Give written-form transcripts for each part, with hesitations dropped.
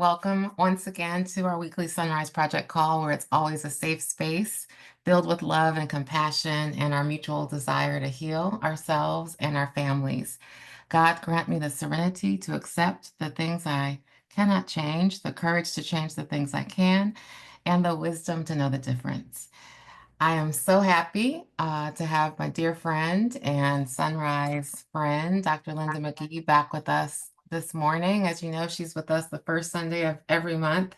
welcome once again to our weekly SonRise Project call, where it's always a safe space filled with love and compassion and our mutual desire to heal ourselves and our families. God grant me the serenity to accept the things I cannot change, the courage to change the things I can, and the wisdom to know the difference. I am so happy to have my dear friend and Sunrise friend, Dr. Linda McGhee, back with us this morning. As you know, she's with us the first Sunday of every month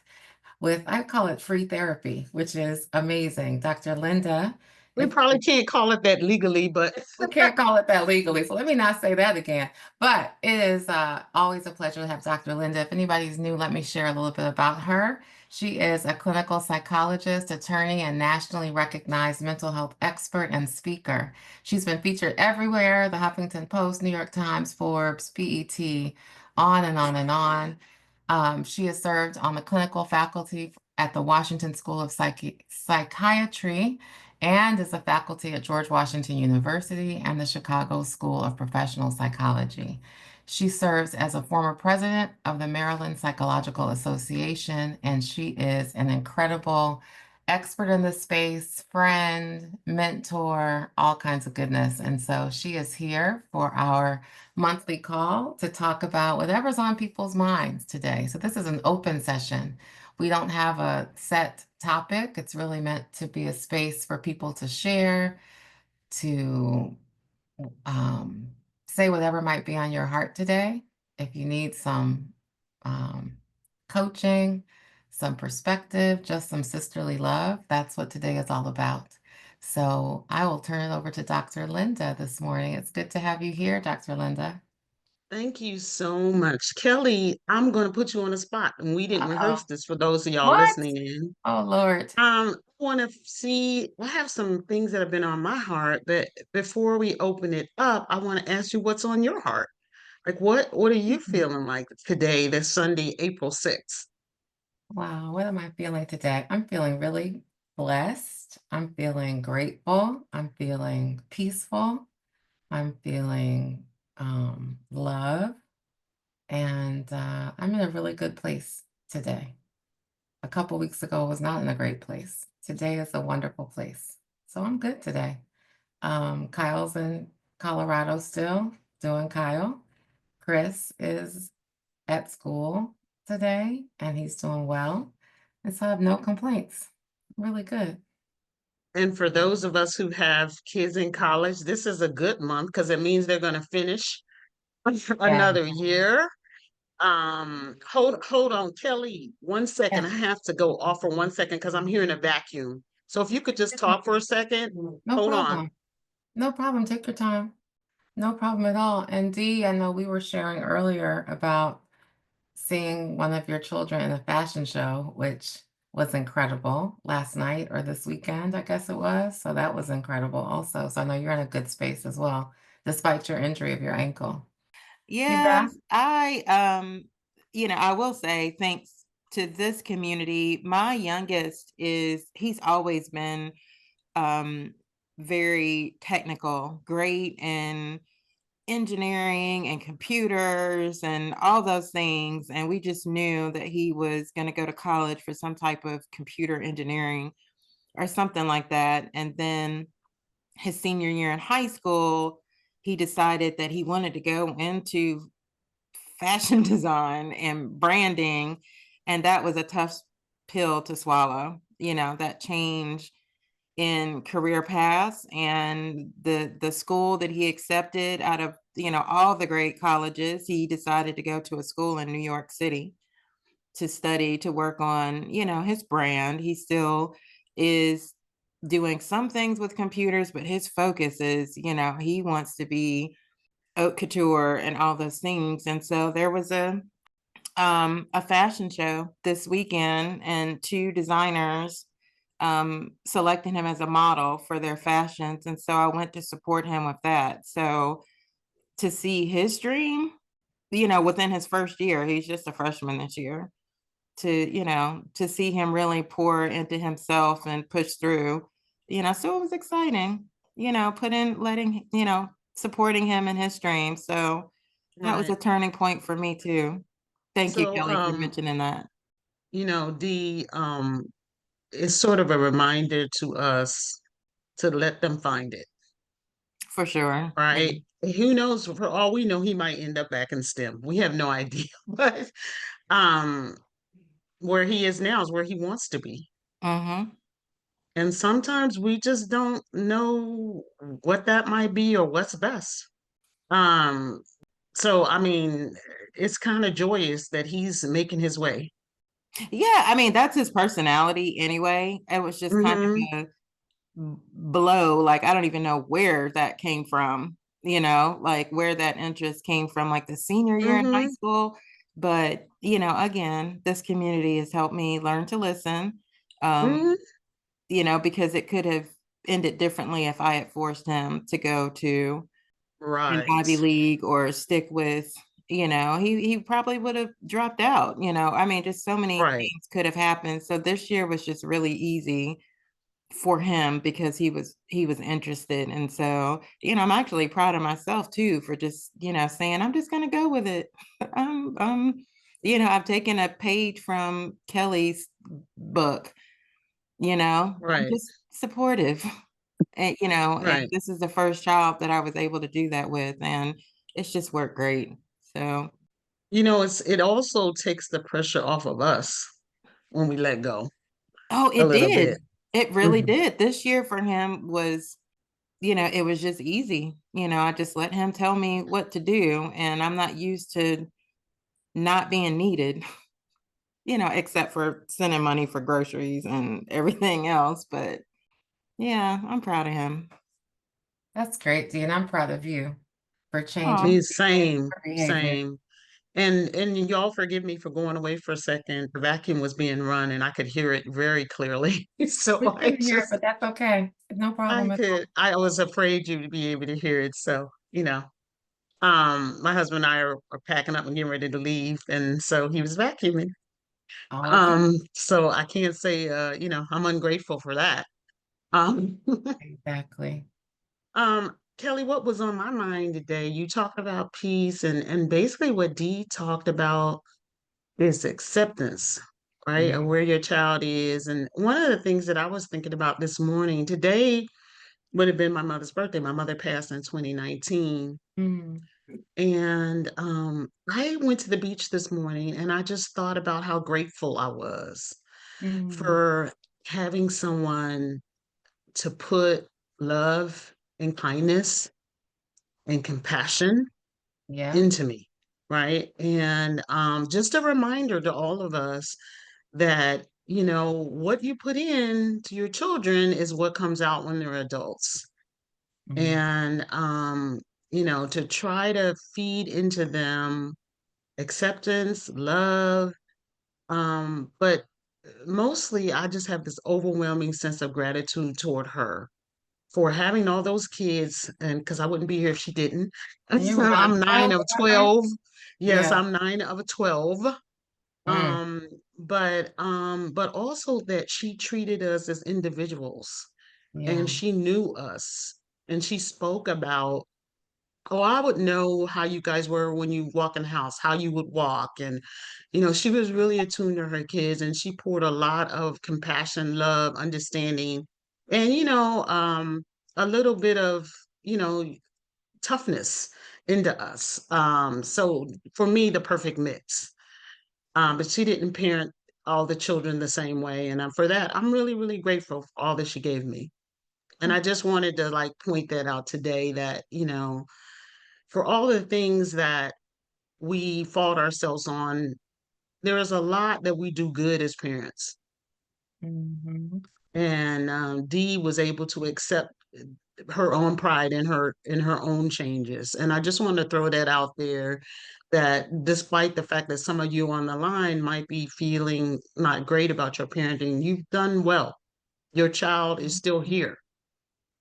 with, I call it free therapy, which is amazing. Dr. Linda, We if probably can't call it that legally, but we can't call it that legally, so let me not say that again. But it is always a pleasure to have Dr. Linda. If anybody's new, let me share a little bit about her. She is a clinical psychologist, attorney, and nationally recognized mental health expert and speaker. She's been featured everywhere, the Huffington Post, New York Times, Forbes, BET, on and on and on. She has served on the clinical faculty at the Washington School of Psychiatry and is a faculty at George Washington University and the Chicago School of Professional Psychology. She serves as a former president of the Maryland Psychological Association, and she is an incredible expert in this space, friend, mentor, all kinds of goodness. And so she is here for our monthly call to talk about whatever's on people's minds today. So this is an open session. We don't have a set topic. It's really meant to be a space for people to share, to um, say whatever might be on your heart today. If you need some um, coaching, some perspective, just some sisterly love, that's what today is all about. So I will turn it over to Dr. Linda this morning. It's good to have you here, Dr. Linda. thank you so much. Kelly, I'm going to put you on the spot, and we didn't rehearse Uh-oh. this for those of y'all What? listening in. Oh, Lord. I want to see, I have some things that have been on my heart, but before we open it up, I want to ask you what's on your heart. Like what are you feeling like today, this Sunday, April 6th? Wow, what am I feeling today? I'm feeling really blessed. I'm feeling grateful. I'm feeling peaceful. I'm feeling love. And I'm in a really good place today. A couple weeks ago, I was not in a great place. Today is a wonderful place. So I'm good today. Kyle's in Colorado still, doing Kyle. Chris is at school today and he's doing well. And so I have no complaints. Really good. And for those of us who have kids in college, this is a good month because it means they're going to finish Yeah. another year. Hold on, Kelly, 1 second. Yeah. I have to go off for 1 second because I'm hearing a vacuum. So if you could just talk for a second, No hold on. problem. No problem. Take your time. No problem at all. And Dee, I know we were sharing earlier about seeing one of your children in a fashion show, which was incredible last night or this weekend, I guess it was. So that was incredible also. So I know you're in a good space as well, despite your injury of your ankle. You Yeah, back? I will say thanks to this community, my youngest he's always been um very technical, great in engineering and computers and all those things. And we just knew that he was going to go to college for some type of computer engineering or something like that. And then his senior year in high school, he decided that he wanted to go into fashion design and branding. And that was a tough pill to swallow, that change in career paths. And the school that he accepted out of, all the great colleges, he decided to go to a school in New York City to study, to work on, his brand. He still is doing some things with computers, but his focus is, he wants to be haute couture and all those things. And so there was a fashion show this weekend, and two designers selecting him as a model for their fashions. And so I went to support him with that. So to see his dream, within his first year, he's just a freshman this year, to see him really pour into himself and push through, so it was exciting, supporting him in his dream. So that was Right. a turning point for me too. Thank you, So Kelly, for mentioning that. D is sort of a reminder to us to let them find it, For sure. right? Who knows? For all we know, he might end up back in STEM. We have no idea, but um, where he is now is where he wants to be. Mm-hmm. And sometimes we just don't know what that might be or what's best. Um, so I mean, it's kind of joyous that he's making his way. Yeah, I mean, that's his personality anyway. It was just kind of Hmm. a blow. Like, I don't even know where that came from, like where that interest came from, like the senior year in high Hmm. school. But, again, this community has helped me learn to listen, um, Hmm. because it could have ended differently if I had forced him to go to an Right, Ivy League or stick with, he probably would have dropped out, I mean, just so many right. things could have happened. So this year was just really easy for him because he was interested. And so, I'm actually proud of myself too for just, saying, I'm just gonna go with it. I've taken a page from Kelly's book, I'm Right, just supportive. And right. this is the first job that I was able to do that with, and it's just worked great. So, It also takes the pressure off of us when we let go oh, a it little bit. did. It really Mhm. did. This year for him was, it was just easy. I just let him tell me what to do, and I'm not used to not being needed, except for sending money for groceries and everything else. But yeah, I'm proud of him. That's great, Dean. I'm proud of you for changing Oh, Same, your behavior. same. And y'all forgive me for going away for a second. The vacuum was being run and I could hear it very clearly. So We couldn't hear it, but that's okay. No problem at all. I was afraid you would be able to hear it. So, my husband and I are packing up and getting ready to leave. And so he was vacuuming. All good. So I can't say, I'm ungrateful for that. Um, Exactly. Kelly, what was on my mind today? You talked about peace and basically what Dee talked about is acceptance, right? Of Yeah. where your child is. And one of the things that I was thinking about this morning, today would have been my mother's birthday. My mother passed in 2019. Mm, And I went to the beach this morning and I just thought about how grateful I was mm, for having someone to put love and kindness and compassion yeah. into me, right? And just a reminder to all of us that, what you put in to your children is what comes out when they're adults. Mm, And, to try to feed into them acceptance, love, but mostly I just have this overwhelming sense of gratitude toward her for having all those kids, and because I wouldn't be here if she didn't. you were one of I'm 9 12, of is that right? 12. Yes, Yeah. I'm 9 of 12. Mm, But also that she treated us as individuals and yeah. she knew us and she spoke about, oh, I would know how you guys were when you walk in the house, how you would walk. And, she was really attuned to her kids and she poured a lot of compassion, love, understanding, and, a little bit of, you know, toughness into us. So for me, the perfect mix. But she didn't parent all the children the same way. And for that, I'm really, really grateful for all that she gave me. And I just wanted to like point that out today that, for all the things that we fault ourselves on, there is a lot that we do good as parents. Mhm. And Dee was able to accept her own pride in her own changes. And I just want to throw that out there that despite the fact that some of you on the line might be feeling not great about your parenting, you've done well. Your child is still here.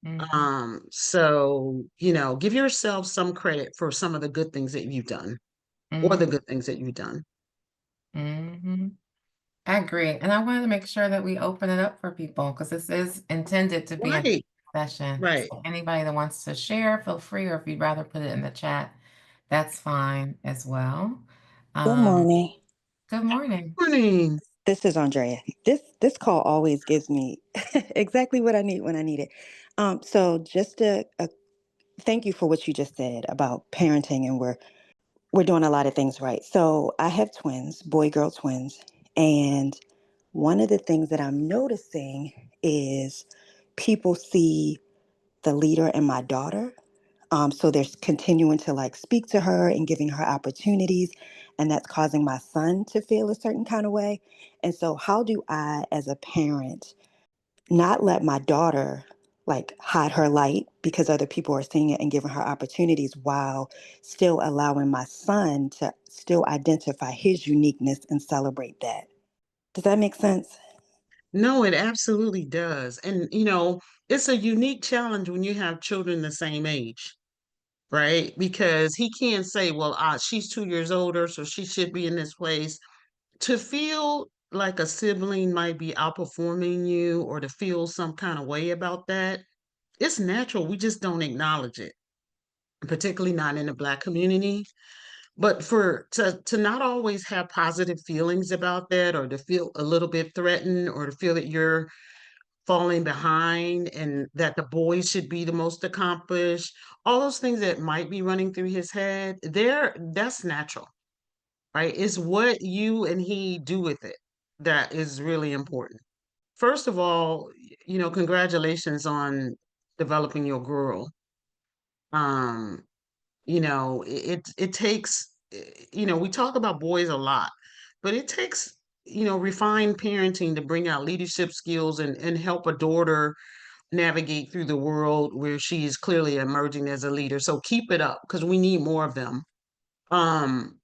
Mhm. So, give yourself some credit for some of the good things that you've done or the Mhm. good things that you've done. Mhm. I agree. And I wanted to make sure that we open it up for people because this is intended to be a Right, session. right. So anybody that wants to share, feel free, or if you'd rather put it in the chat, that's fine as well. Good Um, morning. good morning. Morning. This is Andrea. This call always gives me exactly what I need when I need it. So just a thank you for what you just said about parenting, and we're doing a lot of things right. So I have twins, boy girl twins, and one of the things that I'm noticing is people see the leader in my daughter. So they're continuing to like speak to her and giving her opportunities, and that's causing my son to feel a certain kind of way. And so, how do I, as a parent, not let my daughter like hide her light because other people are seeing it and giving her opportunities while still allowing my son to still identify his uniqueness and celebrate that? Does that make sense? No, it absolutely does. And, it's a unique challenge when you have children the same age, right? Because he can't say, well, she's 2 years older, so she should be in this place. To feel like a sibling might be outperforming you or to feel some kind of way about that, it's natural. We just don't acknowledge it, particularly not in the Black community. But to not always have positive feelings about that, or to feel a little bit threatened, or to feel that you're falling behind and that the boys should be the most accomplished, all those things that might be running through his head, that's natural, right? It's what you and he do with it that is really important. First of all, congratulations on developing your girl. Um, it takes, we talk about boys a lot, but it takes, refined parenting to bring out leadership skills and help a daughter navigate through the world where she's clearly emerging as a leader. So keep it up because we need more of them. Um,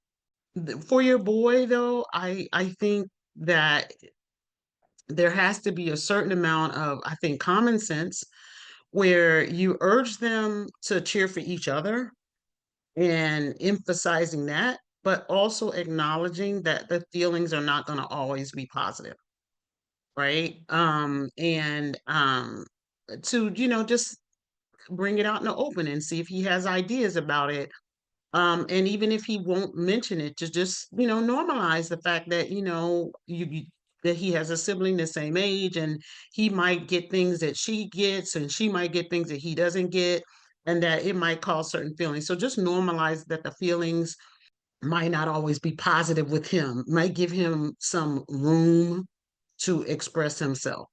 for your boy though, I think that there has to be a certain amount of, I think, common sense where you urge them to cheer for each other and emphasizing that, but also acknowledging that the feelings are not going to always be positive, right? And to, just bring it out in the open and see if he has ideas about it. And even if he won't mention it, to just, normalize the fact that, that he has a sibling the same age and he might get things that she gets and she might get things that he doesn't get, and that it might cause certain feelings. So just normalize that the feelings might not always be positive with him, might give him some room to express himself,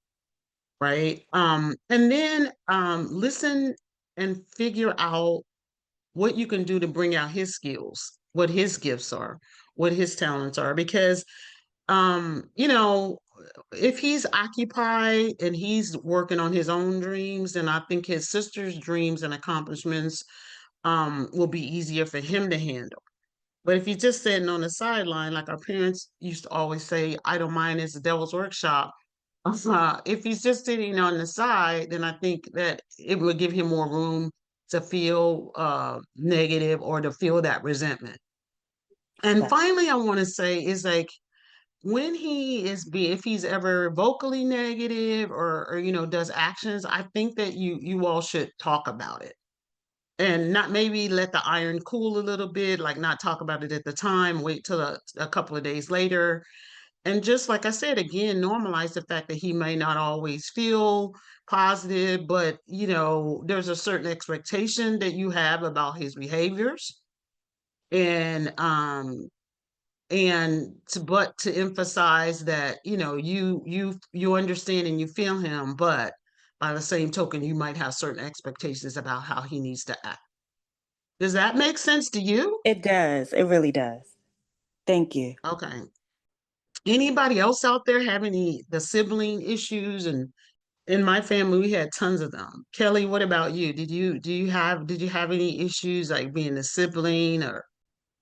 right? And then listen and figure out what you can do to bring out his skills, what his gifts are, what his talents are. Because, you know, if he's occupied and he's working on his own dreams, then I think his sister's dreams and accomplishments will be easier for him to handle. But if he's just sitting on the sideline, like our parents used to always say, idle mind is the devil's workshop. If he's just sitting on the side, then I think that it would give him more room to feel negative or to feel that resentment. And That finally, I want to say is like when if he's ever vocally negative or does actions, I think that you all should talk about it and not maybe let the iron cool a little bit, like not talk about it at the time, wait till a couple of days later. And just like I said, again, normalize the fact that he may not always feel positive, but there's a certain expectation that you have about his behaviors. And to emphasize that, you understand and you feel him, but by the same token, you might have certain expectations about how he needs to act. Does that make sense to you? it does. It really does. Thank you. Okay. Anybody else out there have the sibling issues? And in my family, we had tons of them. Kelli, what about you? Did you have any issues like being a sibling or?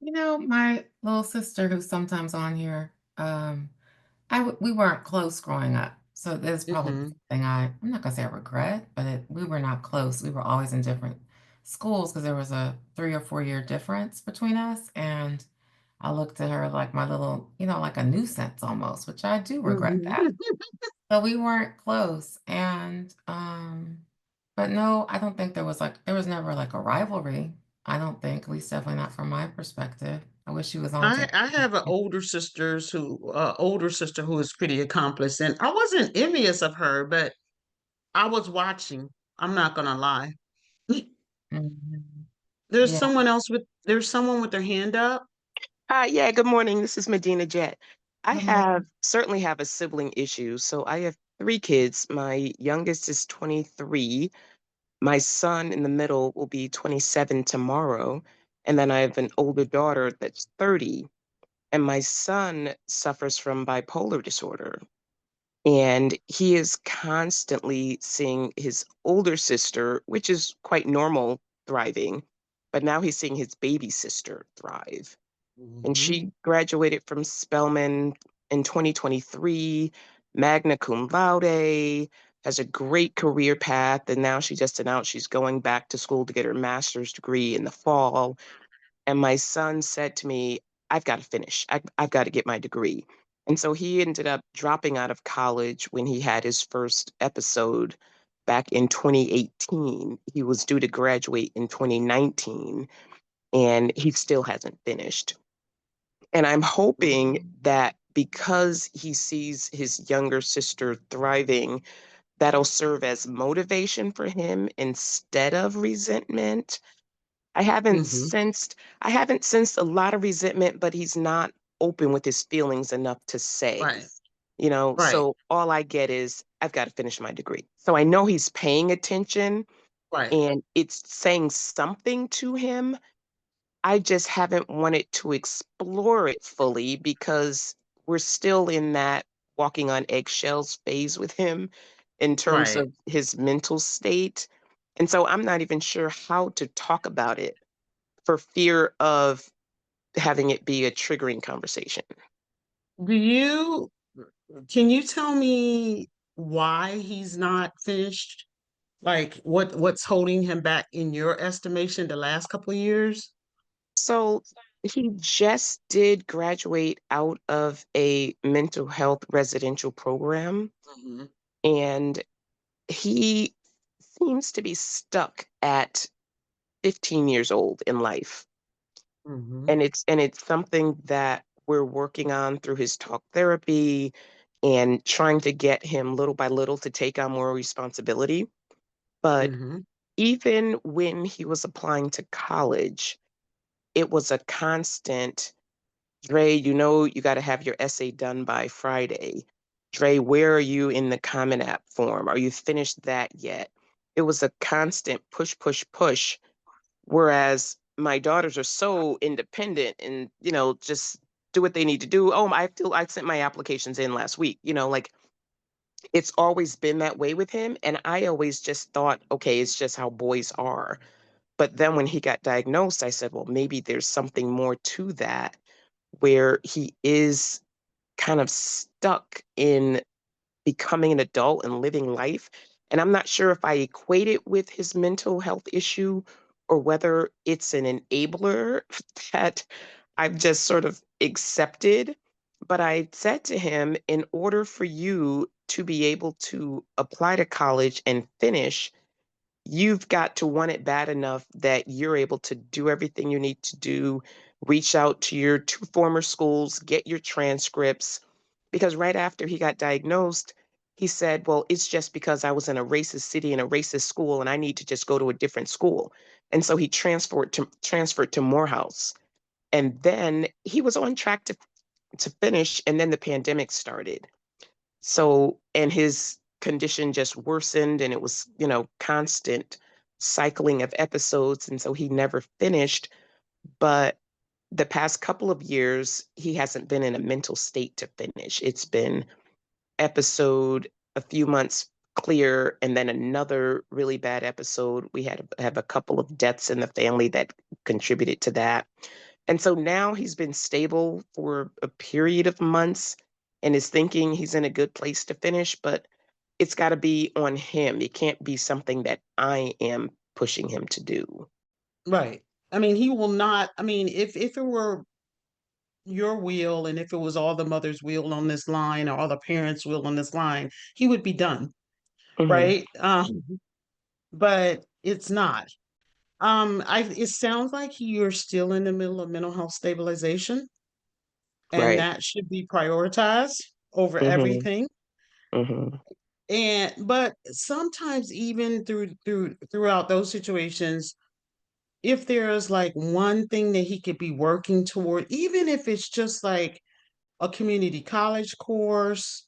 My little sister who's sometimes on here, we weren't close growing up. So that's probably Mhm. something I'm not gonna say I regret, but we were not close. We were always in different schools because there was a 3 or 4 year difference between us. And I looked at her like my little, like a nuisance almost, which I do regret Mhm. that. So we weren't close. And but no, I don't think there was never like a rivalry. I don't think, at least definitely not from my perspective. I wish she was on to. I have an older sister who is pretty accomplished, and I wasn't envious of her, but I was watching. I'm not gonna lie. Mhm. There's Yeah. someone with their hand up. Hi, yeah, good morning. This is Medina Jet. I Good morning. certainly have a sibling issue. So I have three kids. My youngest is 23. My son in the middle will be 27 tomorrow. And then I have an older daughter that's 30. And my son suffers from bipolar disorder. And he is constantly seeing his older sister, which is quite normal, thriving. But now he's seeing his baby sister thrive, and Mhm. she graduated from Spelman in 2023, magna cum laude, has a great career path, and now she just announced she's going back to school to get her master's degree in the fall. And my son said to me, I've got to finish. I've got to get my degree. And so he ended up dropping out of college when he had his first episode back in 2018. He was due to graduate in 2019, and he still hasn't finished. And I'm hoping that because he sees his younger sister thriving, that'll serve as motivation for him instead of resentment. I haven't Mhm. sensed I haven't sensed a lot of resentment, but he's not open with his feelings enough to say, Right. Right. so all I get is I've got to finish my degree. So I know he's paying attention Right. and it's saying something to him. I just haven't wanted to explore it fully because we're still in that walking on eggshells phase with him in terms Right. of his mental state. And so I'm not even sure how to talk about it for fear of having it be a triggering conversation. Do you Can you tell me why he's not finished? Like what's holding him back in your estimation the last couple of years? So he just did graduate out of a mental health residential program, Mhm. and he seems to be stuck at 15 years old in life. Mhm. And it's something that we're working on through his talk therapy and trying to get him little by little to take on more responsibility. But Mhm. even when he was applying to college, it was a constant, Dre, you got to have your essay done by Friday. Dre, where are you in the Common App form? Are you finished that yet? It was a constant push, push, push. Whereas my daughters are so independent and, just do what they need to do. Oh, I sent my applications in last week. Like it's always been that way with him. And I always just thought, okay, it's just how boys are. But then when he got diagnosed, I said, well, maybe there's something more to that where he is kind of stuck in becoming an adult and living life. And I'm not sure if I equate it with his mental health issue or whether it's an enabler that I've just sort of accepted. But I said to him, in order for you to be able to apply to college and finish, you've got to want it bad enough that you're able to do everything you need to do, reach out to your two former schools, get your transcripts. Because right after he got diagnosed, he said, well, it's just because I was in a racist city and a racist school and I need to just go to a different school. And so he transferred to Morehouse. And then he was on track to finish, and then the pandemic started. So, and his condition just worsened, and it was, constant cycling of episodes. And so he never finished. But the past couple of years, he hasn't been in a mental state to finish. It's been episode, a few months clear, and then another really bad episode. We have a couple of deaths in the family that contributed to that. And so now he's been stable for a period of months and is thinking he's in a good place to finish, but it's got to be on him. It can't be something that I am pushing him to do. Right. I mean, he will not. I mean, if it were your will and if it was all the mother's will on this line or all the parents' will on this line, he would be done. Hmm. Right. But it's not. It sounds like you're still in the middle of mental health stabilization, and Right. that should be prioritized over Mm-hmm. everything. Mm-hmm. But sometimes even throughout those situations, if there's like one thing that he could be working toward, even if it's just like a community college course,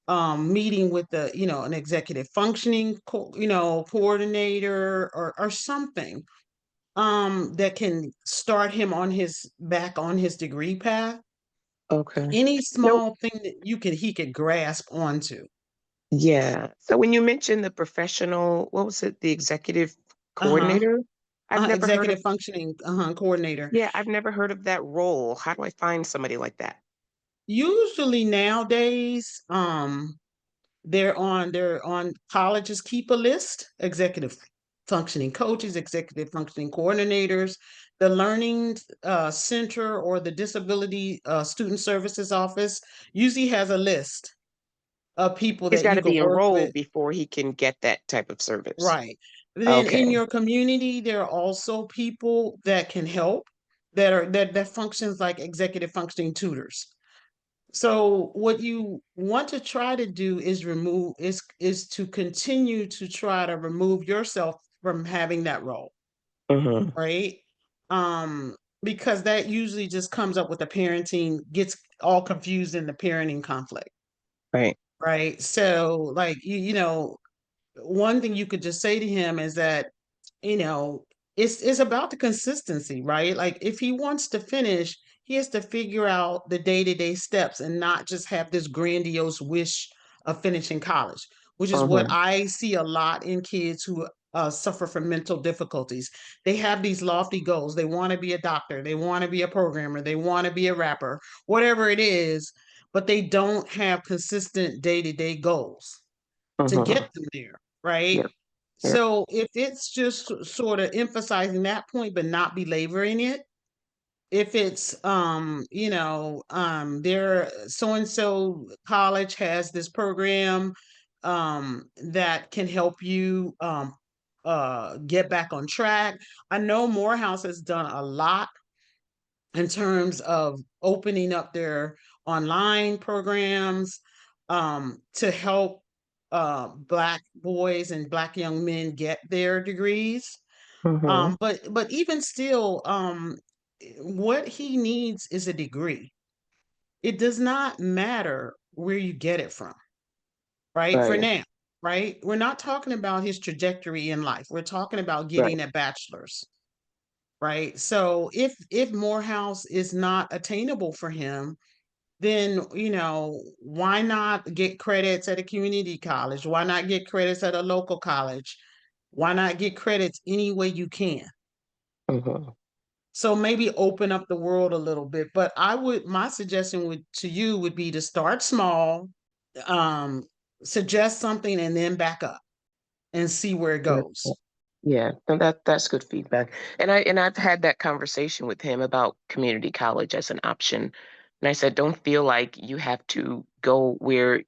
meeting with an executive functioning coordinator, or something that can start him on his back on his degree path. Okay. Any No, small thing that he could grasp onto. yeah. So when you mentioned the professional, what was it, the executive Uh-huh. coordinator? I've never heard of, Executive functioning coordinator. yeah, I've never heard of that role. How do I find somebody like that? Usually nowadays, they're on colleges keep a list, executive functioning coaches, executive functioning coordinators, the learning center or the disability student services office usually has a list of people He's that got you to could be work with. enrolled before he can get that type of service. Right. Then Okay. in your community, there are also people that can help, that functions like executive functioning tutors. So what you want to try to do is to continue to try to remove yourself from having that role, Mm-hmm. right? Um, because that usually just comes up with the parenting, gets all confused in the parenting conflict, Right. right? So like one thing you could just say to him is that, you know, it's about the consistency, right? Like if he wants to finish, he has to figure out the day-to-day steps and not just have this grandiose wish of finishing college, which is what Mm-hmm. I see a lot in kids who suffer from mental difficulties. They have these lofty goals. They want to be a doctor, they want to be a programmer, they want to be a rapper, whatever it is, but they don't have consistent day-to-day goals to Mm-hmm. get them there, right? Yep. Yep. So if it's just sort of emphasizing that point but not belaboring it, if it's there so and so college has this program that can help you get back on track. I know Morehouse has done a lot in terms of opening up their online programs to help Black boys and Black young men get their degrees. Mm-hmm. But even still, what he needs is a degree. It does not matter where you get it from, right? For Right. now, right? We're not talking about his trajectory in life. We're talking about Right. getting a bachelor's, right? So if Morehouse is not attainable for him, then why not get credits at a community college? Why not get credits at a local college? Why not get credits any way you can? Mm-hmm. So maybe open up the world a little bit. But my suggestion to you would be to start small, um, suggest something, and then back up and see where it Yep. goes. Yeah, and that's good feedback. And I've had that conversation with him about community college as an option. And I said, don't feel like you have to go where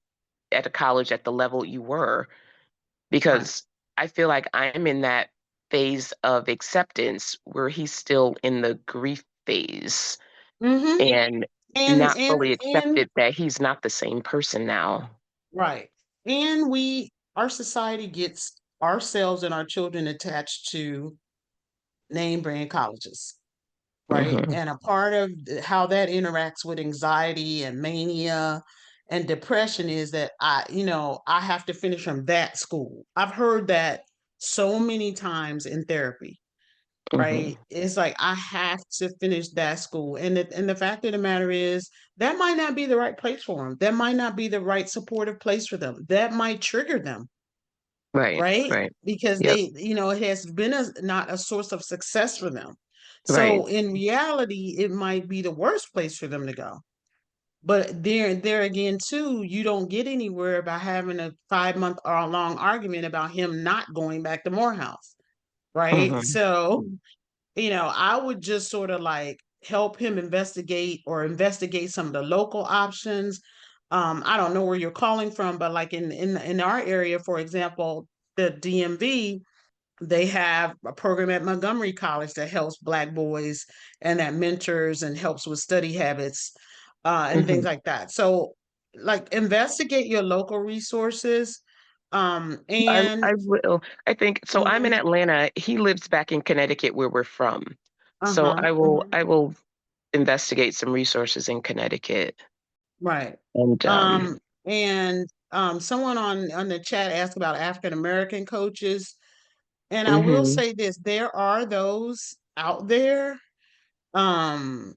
at a college at the level you were, Right. because I feel like I'm in that phase of acceptance where he's still in the grief phase Mm-hmm. and And not and fully and accepted that he's not the same person now. right. And our society gets ourselves and our children attached to name brand colleges, right? Hmm. And a part of how that interacts with anxiety and mania and depression is that I have to finish from that school. I've heard that so many times in therapy, Hmm. right? It's like I have to finish that school. And the fact of the matter is that might not be the right place for them. That might not be the right supportive place for them. That might trigger them, Right, right? right. Because Yep, it has been not a source of success for them. right. So in reality, it might be the worst place for them to go. But there again, too, you don't get anywhere by having a 5 month or long argument about him not going back to Morehouse, right? Hmm. So, I would just sort of like help him investigate some of the local options. I don't know where you're calling from, but like in our area, for example, the DMV, They have a program at Montgomery College that helps Black boys and that mentors and helps with study habits and things like that. So, like, investigate your local resources. And I will. I think so. I'm in mhm, Atlanta. He lives back in Connecticut where we're from. So uh-huh, I will investigate some resources in Connecticut. right. And Someone on the chat asked about African American coaches. And I will mhm. say this, there are those out there. Um,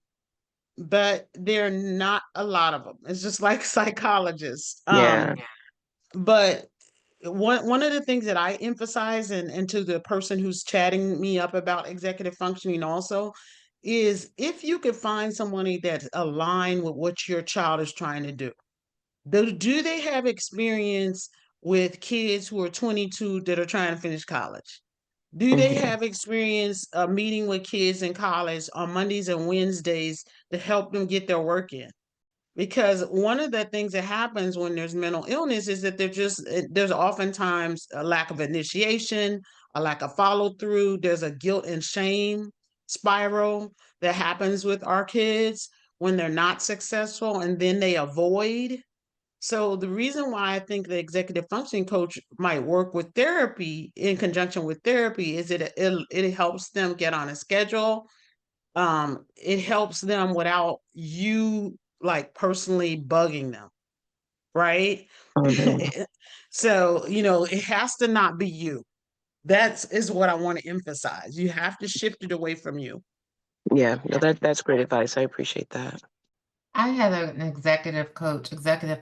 but there are not a lot of them. It's just like psychologists. Yeah. But one of the things that I emphasize and to the person who's chatting me up about executive functioning also is if you could find somebody that's aligned with what your child is trying to do. Do they have experience with kids who are 22 that are trying to finish college? Do they Mhm. have experience meeting with kids in college on Mondays and Wednesdays to help them get their work in? Because one of the things that happens when there's mental illness is that there's oftentimes a lack of initiation, a lack of follow through. There's a guilt and shame spiral that happens with our kids when they're not successful, and then they avoid. So the reason why I think the executive functioning coach might work with therapy in conjunction with therapy is it helps them get on a schedule. It helps them without you like personally bugging them, right? Mhm. So, it has to not be you. That's is what I want to emphasize. You have to shift it away from you. Yeah. No, that's great advice. I appreciate that. I had an executive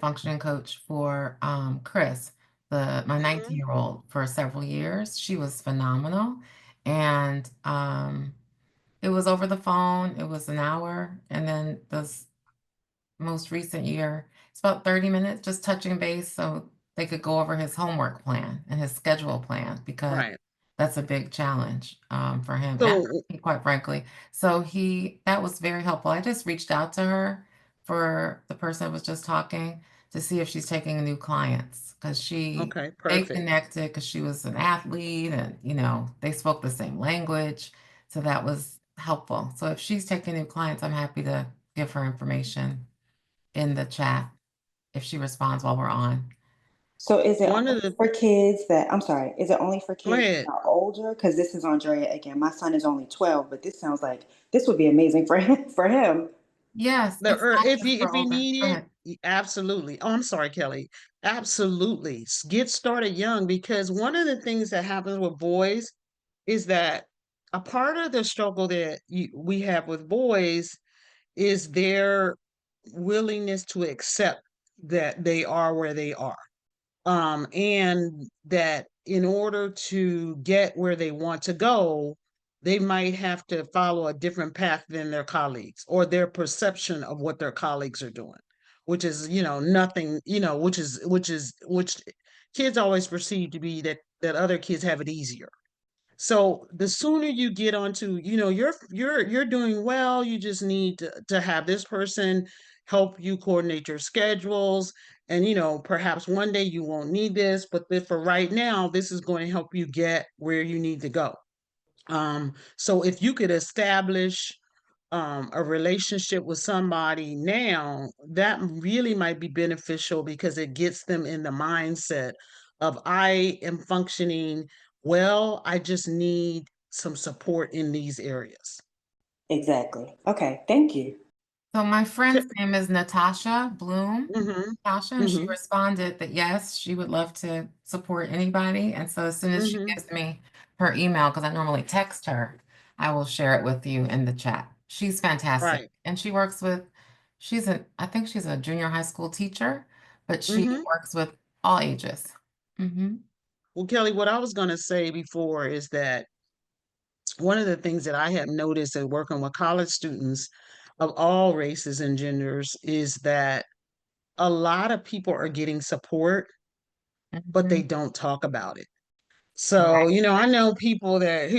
functioning coach for Chris, my Mhm. 19-year-old, for several years. She was phenomenal. And it was over the phone. It was an hour. And then this most recent year, it's about 30 minutes, just touching base so they could go over his homework plan and his schedule plan because Right. that's a big challenge for him and So, for me, quite frankly. So that was very helpful. I just reached out to her for the person I was just talking to see if she's taking new clients because okay, they perfect. connected because she was an athlete and, they spoke the same language. So that was helpful. So if she's taking new clients, I'm happy to give her information in the chat if she responds while we're on. So is it One only of the for kids that, I'm sorry, is it only for Go kids that ahead. are older? Because this is Andrea again. My son is only 12, but this sounds like this would be amazing for him for him. Yes, it's not If just you for older. Go need it, ahead. absolutely. Oh, I'm sorry, Kelly. Absolutely. Get started young because one of the things that happens with boys is that a part of the struggle that we have with boys is their willingness to accept that they are where they are. And that in order to get where they want to go, they might have to follow a different path than their colleagues or their perception of what their colleagues are doing, which is, nothing, which kids always perceive to be that other kids have it easier. So the sooner you get onto, you're doing well, you just need to have this person help you coordinate your schedules. And perhaps one day you won't need this, but for right now, this is going to help you get where you need to go. So if you could establish a relationship with somebody now, that really might be beneficial because it gets them in the mindset of I am functioning well, I just need some support in these areas. Exactly. Okay, thank you. So my friend's name is Natasha Bloom. Mm-hmm. Natasha, and she Mm-hmm. responded that yes, she would love to support anybody. And so as soon as she Mm-hmm. gives me her email, because I normally text her, I will share it with you in the chat. She's fantastic. Right. And I think she's a junior high school teacher, but she Mm-hmm. works with all ages. Hmm. Well, Kelly, what I was going to say before is that one of the things that I have noticed in working with college students of all races and genders is that a lot of people are getting support, but Hmm. they don't talk about it. So, I know people that,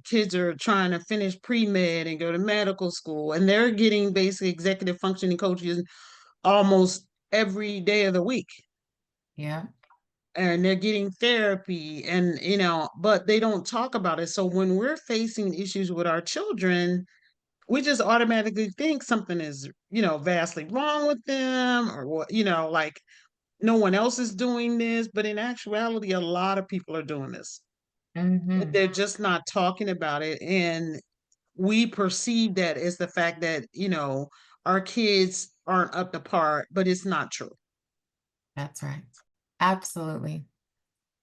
kids are trying to finish pre-med and go to medical school, and they're getting basically executive functioning coaches almost every day of the week. Yeah. and they're getting therapy, and but they don't talk about it. So when we're facing issues with our children, we just automatically think something is, vastly wrong with them, or what, like no one else is doing this. But in actuality, a lot of people are doing this. But Mm-hmm. they're just not talking about it. And we perceive that as the fact that, our kids aren't up to par, but it's not true. That's right. Absolutely.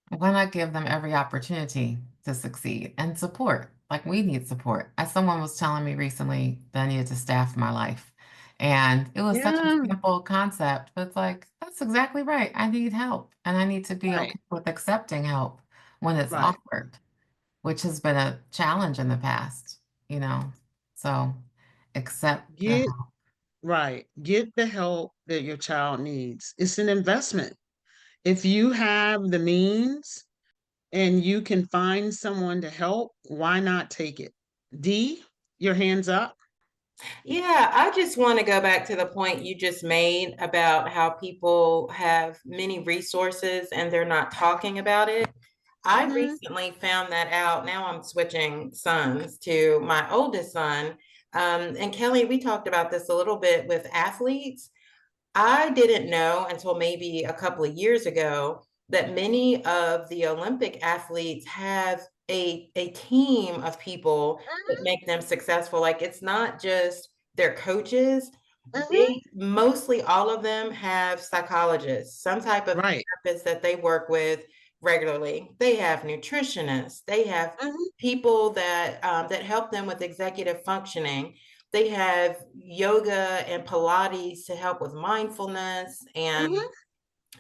Why not give them every opportunity to succeed and support? Like, we need support. As someone was telling me recently that I needed to staff my life. And it was such a Yeah, simple concept, but it's like, that's exactly right. I need help. And I need to be right, okay with accepting help when it's right. offered, which has been a challenge in the past, you know? So accept the Get help. right. Get the help that your child needs. It's an investment. If you have the means and you can find someone to help, why not take it? D, your hands up. Yeah, I just want to go back to the point you just made about how people have many resources and they're not talking about it. I Hmm. recently found that out. Now I'm switching sons to my oldest son. And Kelly, we talked about this a little bit with athletes. I didn't know until maybe a couple of years ago that many of the Olympic athletes have a team of people that make them successful. Like, it's not just their coaches. Hmm. They mostly, all of them have psychologists, some type of Right. therapist that they work with regularly. They have nutritionists. They have Hmm. people that help them with executive functioning. They have yoga and Pilates to help with mindfulness, Hmm.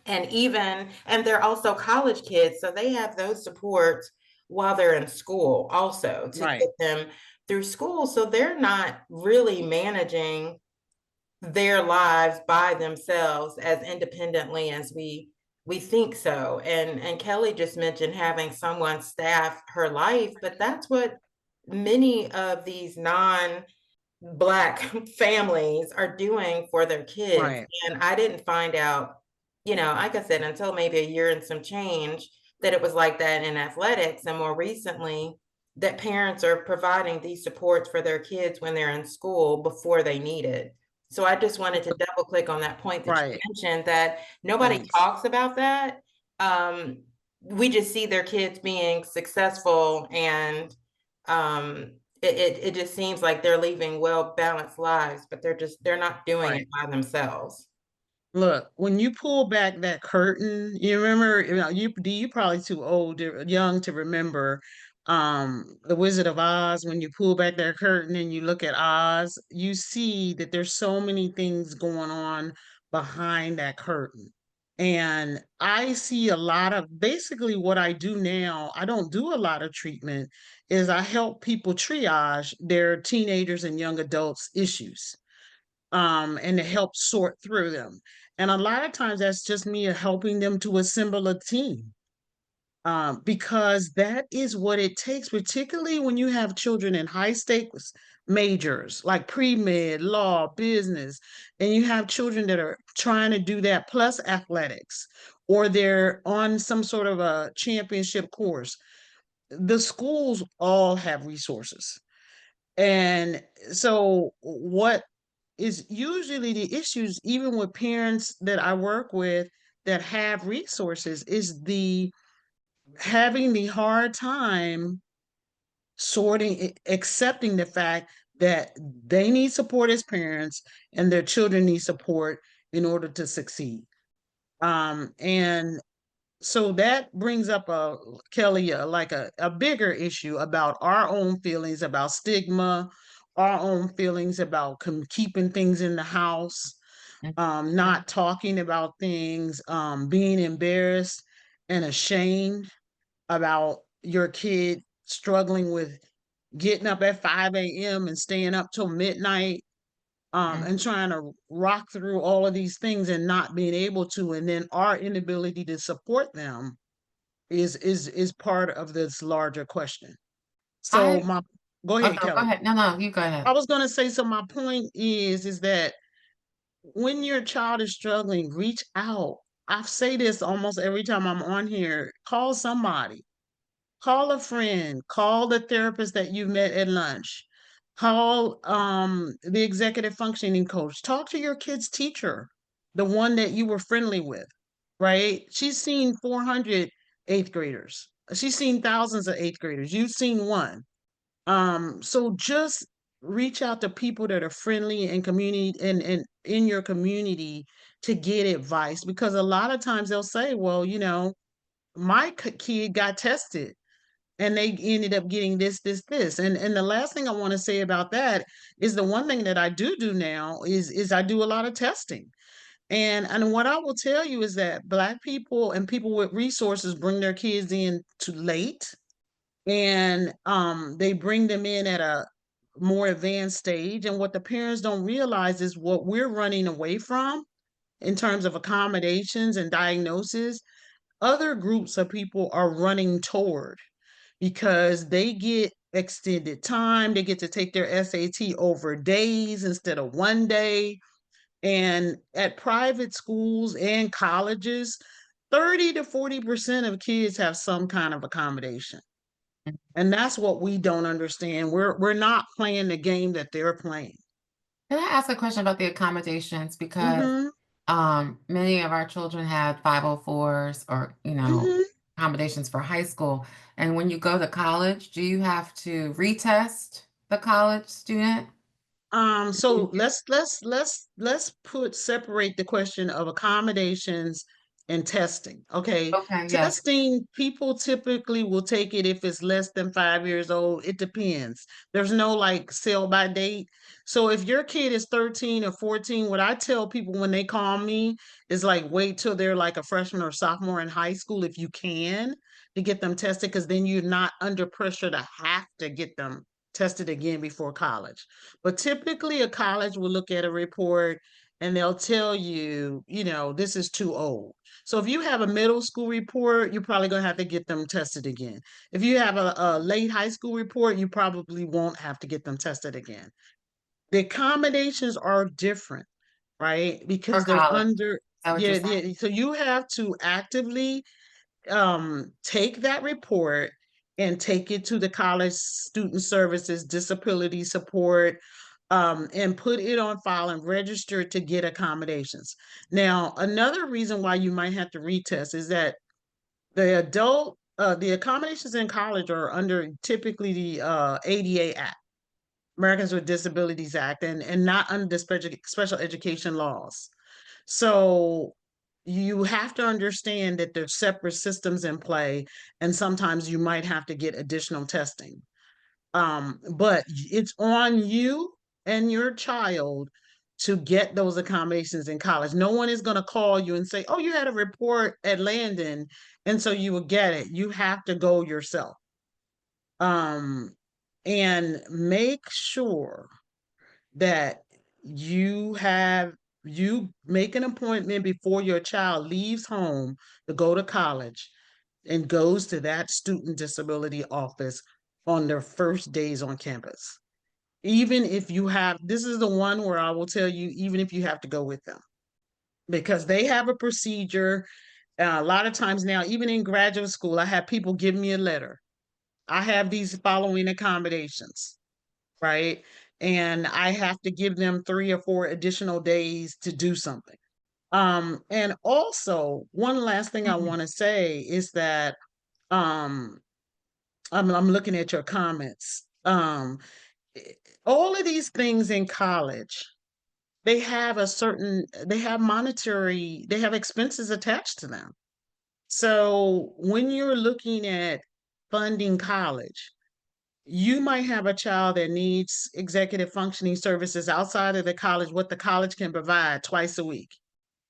and they're also college kids, so they have those supports while they're in school also to Right. get them through school. So they're not really managing their lives by themselves as independently as we think so. And Kelly just mentioned having someone staff her life, but that's what many of these non-Black families are doing for their kids. Right. And I didn't find out, like I said, until maybe a year and some change, that it was like that in athletics. And more recently, that parents are providing these supports for their kids when they're in school before they need it. So I just wanted to double click on that point that you Right. mentioned, that nobody Thanks. talks about that. Um, we just see their kids being successful, and it just seems like they're living well balanced lives, but they're not doing it Right. by themselves. Look, when you pull back that curtain, you remember, you probably too old, young to remember, The Wizard of Oz. When you pull back that curtain and you look at Oz, you see that there's so many things going on behind that curtain. And I see a lot of, basically what I do now, I don't do a lot of treatment, is I help people triage their teenagers and young adults issues, and to help sort through them. And a lot of times that's just me helping them to assemble a team, because that is what it takes, particularly when you have children in high stakes majors like pre med, law, business, and you have children that are trying to do that plus athletics, or they're on some sort of a championship course. The schools all have resources. And so, what is usually the issues, even with parents that I work with that have resources, is the having the hard time accepting the fact that they need support as parents and their children need support in order to succeed. And so that brings up Kelly, like a bigger issue about our own feelings about stigma, our own feelings about keeping things in the house, not talking about things, being embarrassed and ashamed about your kid struggling with getting up at 5 a.m. and staying up till midnight, Mhm. and trying to rock through all of these things and not being able to, and then our inability to support them is part of this larger question. So I my Go Oh, ahead, no, go Kelly. ahead. No, no, you go I ahead. was going to say, so my point is that when your child is struggling, reach out. I say this almost every time I'm on here, call somebody. Call a friend, call the therapist that you met at lunch, call the executive functioning coach, talk to your kid's teacher, the one that you were friendly with, right? She's seen 400 eighth graders. She's seen thousands of eighth graders. You've seen one. So just reach out to people that are friendly and community and in your community to get advice, because a lot of times they'll say, well, my kid got tested and they ended up getting this. And the last thing I want to say about that is the one thing that I do now is I do a lot of testing. And what I will tell you is that Black people and people with resources bring their kids in too late, and they bring them in at a more advanced stage. And what the parents don't realize is what we're running away from in terms of accommodations and diagnosis, other groups of people are running toward, because they get extended time. They get to take their SAT over days instead of one day. And at private schools and colleges, 30 to 40% of kids have some kind of accommodation. And that's what we don't understand. We're not playing the game that they're playing. Can I ask a question about the accommodations? Because Mm-hmm. many of our children have 504s or, Mm-hmm. accommodations for high school. And when you go to college, do you have to retest the college student? So let's separate the question of accommodations and testing. Okay. Okay, yes. Testing, people typically will take it if it's less than 5 years old. It depends. There's no like sell by date. So if your kid is 13 or 14, what I tell people when they call me is like wait till they're like a freshman or sophomore in high school if you can, to get them tested, because then you're not under pressure to have to get them tested again before college. But typically, a college will look at a report and they'll tell you, this is too old. So if you have a middle school report, you're probably going to have to get them tested again. If you have a late high school report, you probably won't have to get them tested again. The accommodations are different, right? For Because there's college. Is that what you're saying? yeah. So you have to actively take that report and take it to the college student services disability support, and put it on file and register to get accommodations. Now, another reason why you might have to retest is that the accommodations in college are under typically the ADA Act, Americans with Disabilities Act, and not under the special education laws. So you have to understand that there's separate systems in play, and sometimes you might have to get additional testing. But it's on you and your child to get those accommodations in college. No one is going to call you and say, oh, you had a report at Landon, and so you will get it. You have to go yourself. And make sure that you make an appointment before your child leaves home to go to college and goes to that student disability office on their first days on campus. Even if this is the one where I will tell you, even if you have to go with them, because they have a procedure. A lot of times now, even in graduate school, I have people give me a letter. I have these following accommodations, right? And I have to give them 3 or 4 additional days to do something. And also, one last thing I want to say is that I'm looking at your comments. All of these things in college, they have expenses attached to them. So when you're looking at funding college, you might have a child that needs executive functioning services outside of what the college can provide twice a week.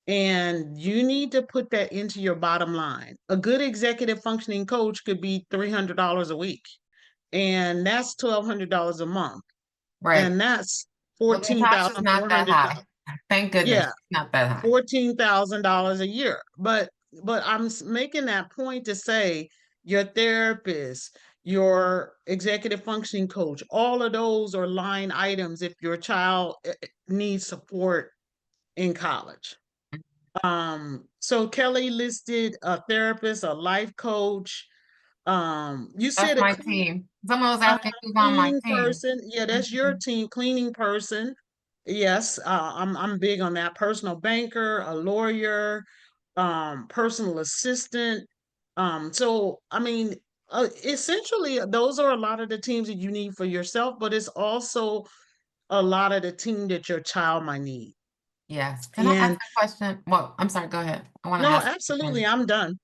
And you need to put that into your bottom line. A good executive functioning coach could be $300 a week, and that's $1,200 a month. Right. And that's Well, Natasha's not that $14,400. high. Thank goodness. Yeah, Not that high. $14,000 a year. But I'm making that point to say your therapist, your executive functioning coach, all of those are line items if your child needs support in college. So Kelly listed a therapist, a life coach. You That's said my team. Someone was asking who's on my cleaning team. person. Yeah, that's your Mhm. team, cleaning person. Yes, I'm big on that. Personal banker, a lawyer, personal assistant. So I mean, essentially, those are a lot of the teams that you need for yourself, but it's also a lot of the team that your child might need. Yes. Can I ask And a question? Well, I'm sorry, go ahead. I want to no, ask absolutely, again. I'm done.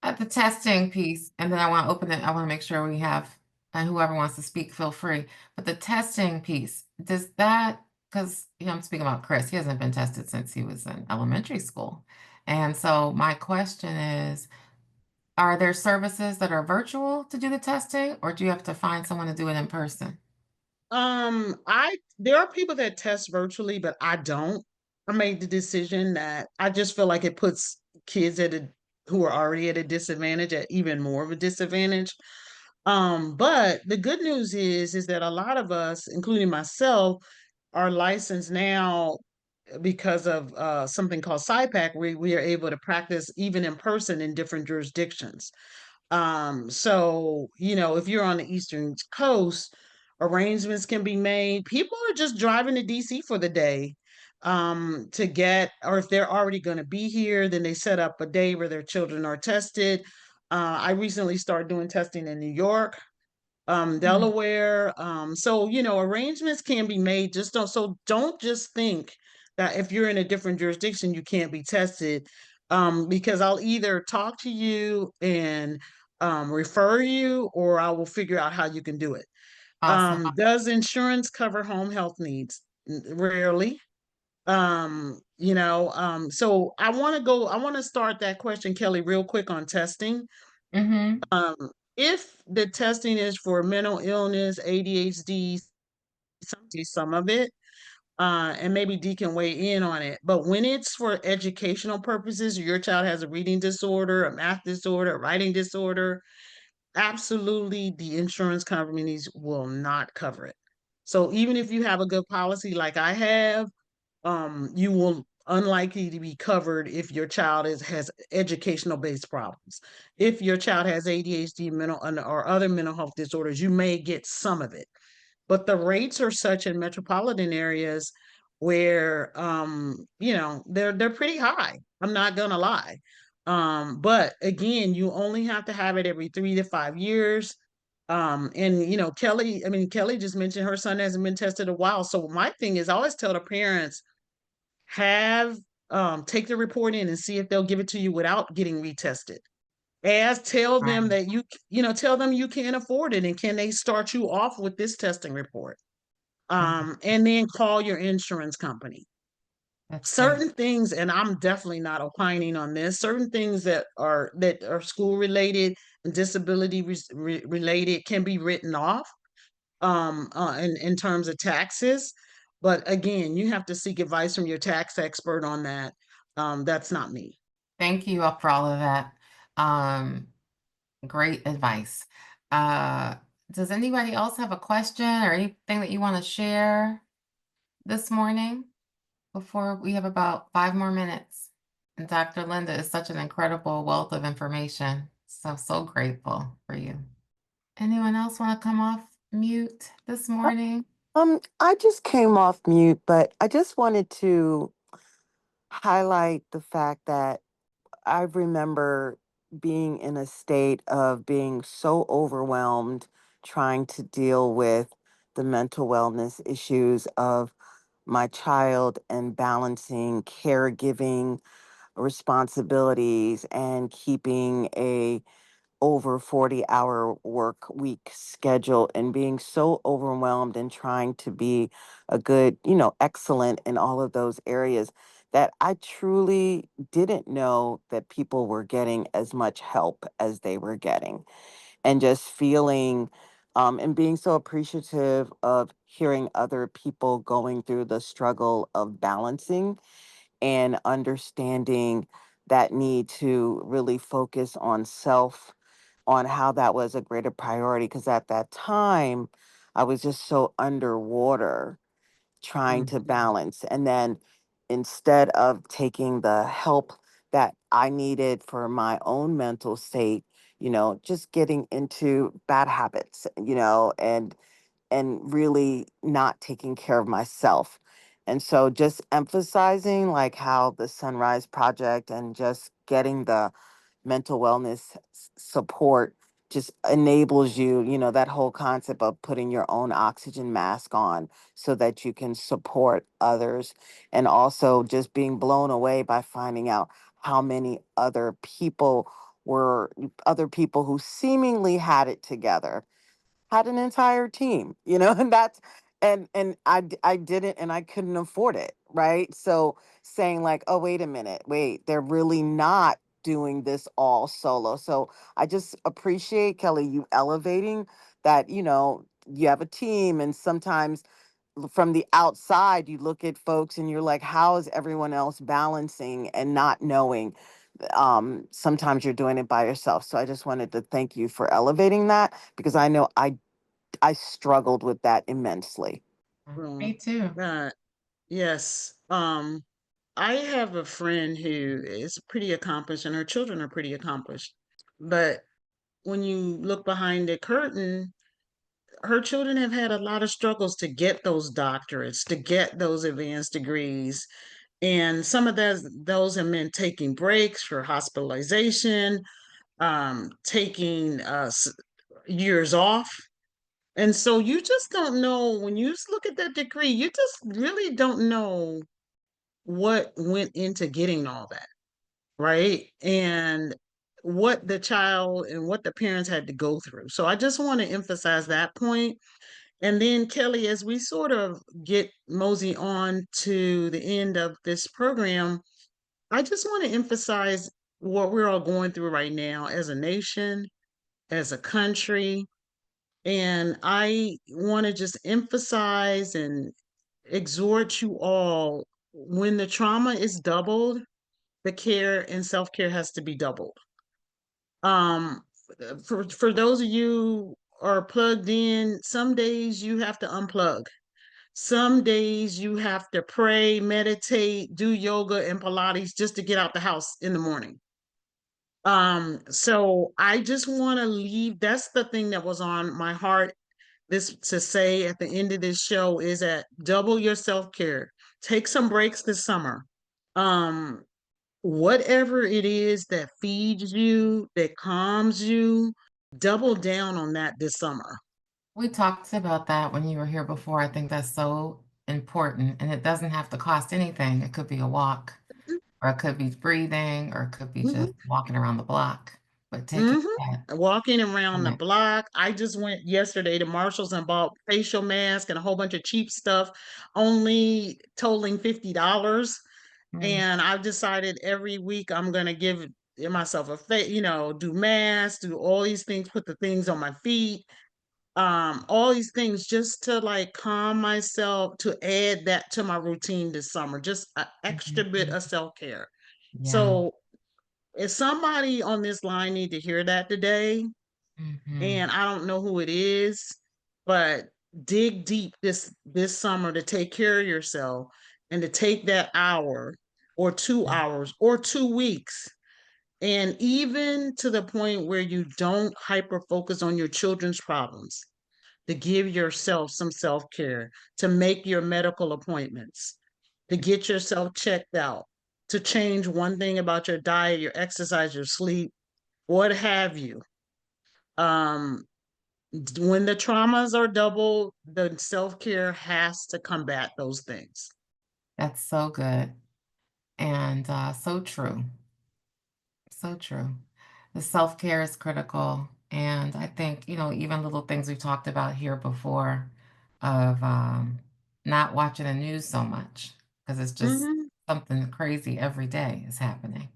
At the testing piece, and then I want to open it. I want to make sure we have, and whoever wants to speak, feel free. But the testing piece, does that, because I'm speaking about Chris, he hasn't been tested since he was in elementary school. And so my question is, are there services that are virtual to do the testing, or do you have to find someone to do it in person? I there are people that test virtually, but I don't. I made the decision that I just feel like it puts kids who are already at a disadvantage at even more of a disadvantage. But the good news is that a lot of us, including myself, are licensed now because of something called SIPAC, where we are able to practice even in person in different jurisdictions. So, if you're on the Eastern Coast, arrangements can be made. People are just driving to DC for the day to get, or if they're already going to be here, then they set up a day where their children are tested. I recently started doing testing in New York, Mhm. Delaware. So arrangements can be made. Don't just think that if you're in a different jurisdiction you can't be tested. Because I'll either talk to you and refer you, or I will figure out how you can do it. Awesome. Does insurance cover home health needs? Rarely. So I want to start that question, Kelly, real quick on testing. Mm-hmm. Um, if the testing is for mental illness, ADHD, some of it, and maybe Dee can weigh in on it. But when it's for educational purposes, your child has a reading disorder, a math disorder, a writing disorder, absolutely the insurance companies will not cover it. So even if you have a good policy like I have, you will unlikely to be covered if your child has educational based problems. If your child has ADHD, mental or other mental health disorders, you may get some of it. But the rates are such in metropolitan areas where they're pretty high. I'm not gonna lie. But again, you only have to have it every 3 to 5 years. And Kelly just mentioned her son hasn't been tested a while. So my thing is I always tell the parents, have take the report in and see if they'll give it to you without getting retested. Tell them Right. that tell them you can't afford it, and can they start you off with this testing report. Mhm. And then call your insurance company. That's great. Certain things, and I'm definitely not opining on this, certain things that are school related and disability related can be written off in terms of taxes. But again, you have to seek advice from your tax expert on that. That's not me. Thank you all for all of that. Um, Great advice. Uh, does anybody else have a question or anything that you want to share this morning before we have about 5 more minutes? And Dr. Linda is such an incredible wealth of information. So grateful for you. Anyone else want to come off mute this morning? I just came off mute, but I just wanted to highlight the fact that I remember being in a state of being so overwhelmed trying to deal with the mental wellness issues of my child and balancing caregiving responsibilities and keeping a over 40-hour work week schedule and being so overwhelmed and trying to be a good, excellent in all of those areas that I truly didn't know that people were getting as much help as they were getting. And just feeling and being so appreciative of hearing other people going through the struggle of balancing and understanding that need to really focus on self, on how that was a greater priority. Because at that time, I was just so underwater trying Mm. to balance. And then instead of taking the help that I needed for my own mental state, just getting into bad habits, and really not taking care of myself. And so just emphasizing like how the SonRise Project and just getting the mental wellness support just enables you, that whole concept of putting your own oxygen mask on so that you can support others. And also just being blown away by finding out how many other people who seemingly had it together had an entire team, and I didn't, and I couldn't afford it, right? So saying like, oh, wait a minute, wait, they're really not doing this all solo. So I just appreciate, Kelli, you elevating that, you have a team, and sometimes from the outside you look at folks and you're like, how is everyone else balancing and not knowing sometimes you're doing it by yourself. So I just wanted to thank you for elevating that, because I know I struggled with that immensely. Me too. Yes. I have a friend who is pretty accomplished and her children are pretty accomplished. But when you look behind the curtain, her children have had a lot of struggles to get those doctorates, to get those advanced degrees. And some of those have meant taking breaks for hospitalization, taking years off. And so you just don't know when you look at that degree, you just really don't know what went into getting all that, right? And what the child and what the parents had to go through. So I just want to emphasize that point. And then, Kelli, as we sort of get mosey on to the end of this program, I just want to emphasize what we're all going through right now as a nation, as a country. And I want to just emphasize and exhort you all, when the trauma is doubled, the care and self-care has to be doubled. Um, for those of you are plugged in, some days you have to unplug. Some days you have to pray, meditate, do yoga and Pilates just to get out the house in the morning. So I just want to leave, that's the thing that was on my heart this to say at the end of this show, is that double your self-care. Take some breaks this summer. Um, whatever it is that feeds you, that calms you, double down on that this summer. We talked about that when you were here before. I think that's so important, and it doesn't have to cost anything. It could be a walk, or it could be breathing, or it could be Mm-hmm. just walking around the block. But taking that Mm-hmm. Walking around the moment. block. I just went yesterday to Marshall's and bought facial mask and a whole bunch of cheap stuff, only totaling $50. Mm, And I've decided every week I'm gonna give myself do masks, do all these things, put the things on my feet, all these things just to like calm myself, to add that to my routine this summer, just an extra bit mhm. of self-care. Yeah. So if somebody on this line need to hear that today, Mhm. and I don't know who it is, but dig deep this summer to take care of yourself and to take that hour or 2 hours or 2 weeks, and even to the point where you don't hyper focus on your children's problems, to give yourself some self-care, to make your medical appointments, to get yourself checked out, to change one thing about your diet, your exercise, your sleep, what have you. Um, when the traumas are double, the self-care has to combat those things. That's so good and so true. So true. The self-care is critical. And I think, even little things we've talked about here before of not watching the news so much because it's just Hmm. something crazy every day is happening.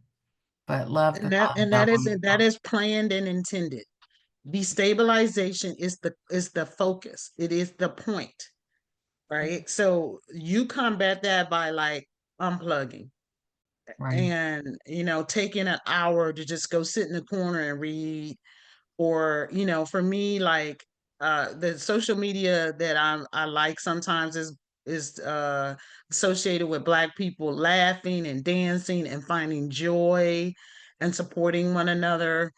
But love the And that thought and about that is that is planned and intended. Destabilization is the focus. It is the point, right? So you combat that by like unplugging right. and taking an hour to just go sit in the corner and read, or for me, like the social media that I like sometimes is is associated with Black people laughing and dancing and finding joy and supporting one another.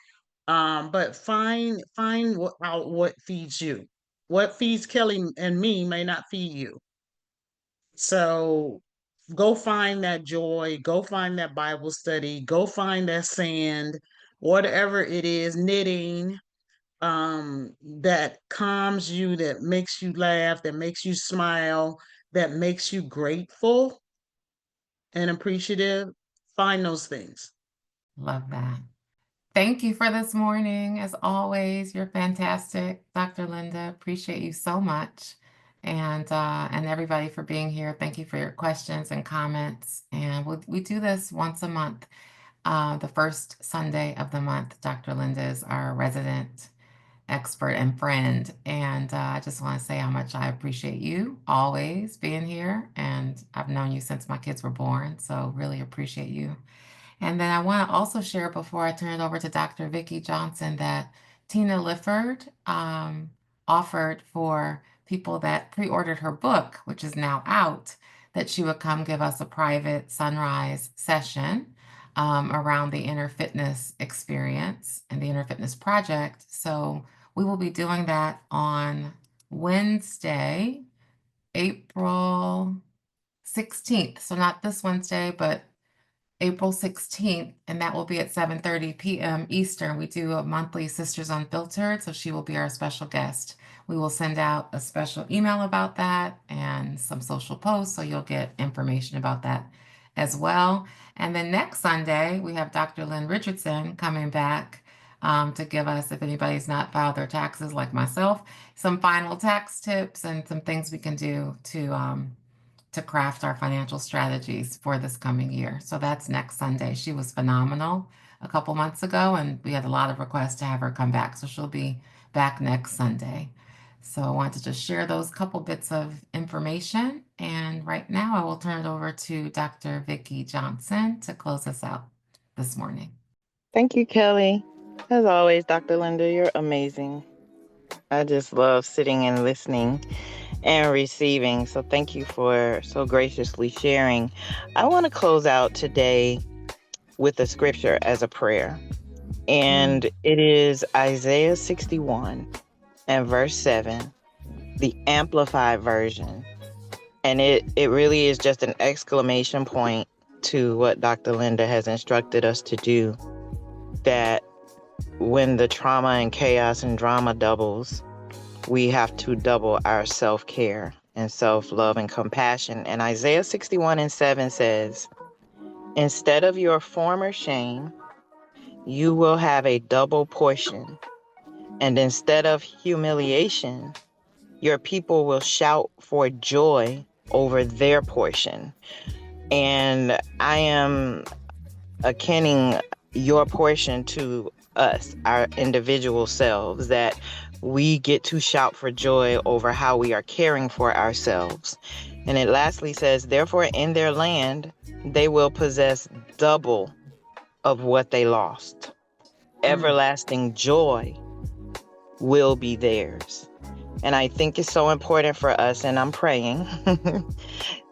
But find out what feeds you. What feeds Kelli and me may not feed you. So go find that joy, go find that Bible study, go find that sand, whatever it is, knitting, that calms you, that makes you laugh, that makes you smile, that makes you grateful and appreciative. Find those things. Love that. Thank you for this morning. As always, you're fantastic, Dr. Linda. Appreciate you so much. And everybody for being here. Thank you for your questions and comments. And we do this once a month. The first Sunday of the month, Dr. Linda is our resident expert and friend. And I just want to say how much I appreciate you always being here. And I've known you since my kids were born, so really appreciate you. And then I want to also share before I turn it over to Dr. Vicki Johnson that Tina Lifford offered for people that pre-ordered her book, which is now out, that she would come give us a private SonRise session around the inner fitness experience and the inner fitness project. So we will be doing that on Wednesday, April 16th. So not this Wednesday, but April 16th, and that will be at 7:30 p.m. Eastern. We do a monthly Sisters Unfiltered, so she will be our special guest. We will send out a special email about that and some social posts, so you'll get information about that as well. And then next Sunday, we have Dr. Lynn Richardson coming back to give us, if anybody's not filed their taxes like myself, some final tax tips and some things we can do to craft our financial strategies for this coming year. So that's next Sunday. She was phenomenal a couple months ago, and we had a lot of requests to have her come back. So she'll be back next Sunday. So I wanted to just share those couple bits of information. And right now I will turn it over to Dr. Vicki Johnson to close us out this morning. Thank you, Kelli. As always, Dr. Linda, you're amazing. I just love sitting and listening and receiving. So thank you for so graciously sharing. I want to close out today with a scripture as a prayer. And it is Isaiah 61 and verse 7, the Amplified version. And it really is just an exclamation point to what Dr. Linda has instructed us to do, that when the trauma and chaos and drama doubles, we have to double our self-care and self-love and compassion. And Isaiah 61 and 7 says, instead of your former shame, you will have a double portion. And instead of humiliation, your people will shout for joy over their portion. And I am akinning your portion to us, our individual selves, that we get to shout for joy over how we are caring for ourselves. And it lastly says, therefore, in their land, they will possess double of what they lost. Everlasting joy will be theirs. And I think it's so important for us, and I'm praying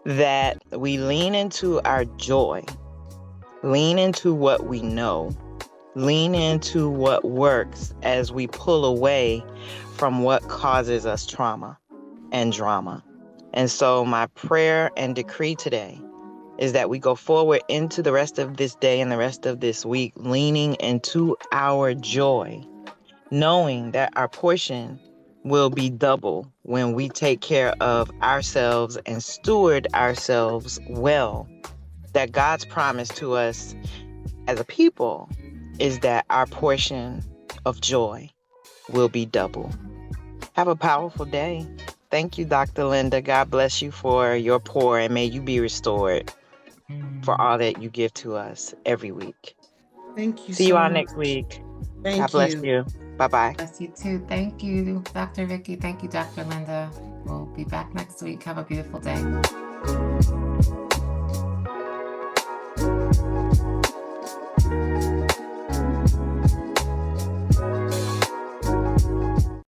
that we lean into our joy, lean into what we know, lean into what works as we pull away from what causes us trauma and drama. And so my prayer and decree today is that we go forward into the rest of this day and the rest of this week, leaning into our joy, knowing that our portion will be double when we take care of ourselves and steward ourselves well. That God's promise to us as a people is that our portion of joy will be double. Have a powerful day. Thank you, Dr. Linda. God bless you for your pour, and may you be restored for all that you give to us every week. Thank you. See you all next week. Thank God bless you. Bye-bye. Bless you too. Thank you, Dr. Vicki. Thank you, Dr. Linda. We'll be back next week. Have a beautiful day.